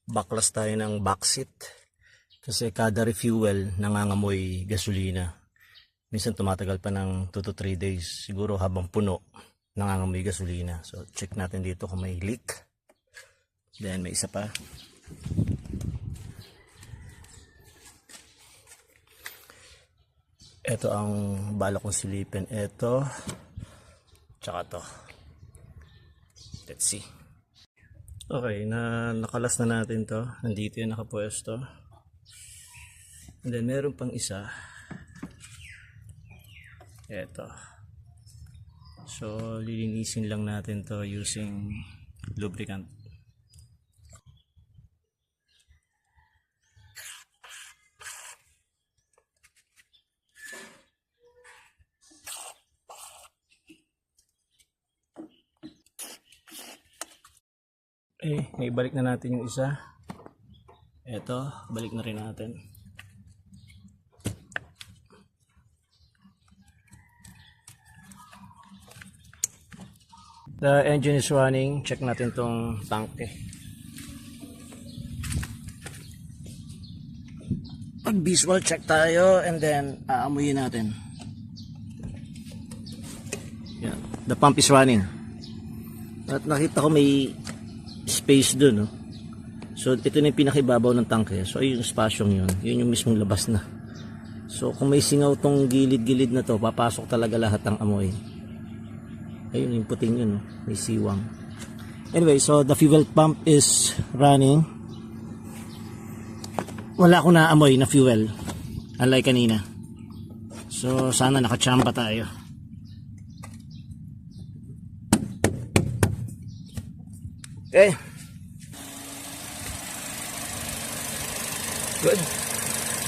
Baklas tayo ng backseat kasi kada refuel nangangamoy gasolina. Minsan tumatagal pa ng 2 to 3 days, siguro habang puno nangangamoy gasolina. So check natin dito kung may leak. Then may isa pa. Ito ang balak kong silipin. Ito tsaka to. Let's see. Okay, nakalas na natin to. Nandito yung nakapwesto. And then meron pang isa. Eto. So lilinisin lang natin to using lubricant. May balik na natin yung isa. Eto, balik na rin natin. The engine is running. Check natin tong tanke. Pag visual check tayo and then aamuyin natin. Yeah, the pump is running. At nakita ko may space dun, no? So ito na yung pinakibabaw ng tanke. So ayun yung spasyong yun. Yun yung mismong labas na. So kung may singaw tong gilid-gilid na to, papasok talaga lahat ng amoy. Ayun yung puting yun, no? May siwang. Anyway, so the fuel pump is running. Wala akong naamoy na fuel, unlike kanina. So sana nakachamba tayo. Okay.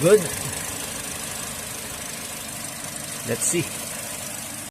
Good. Let's see.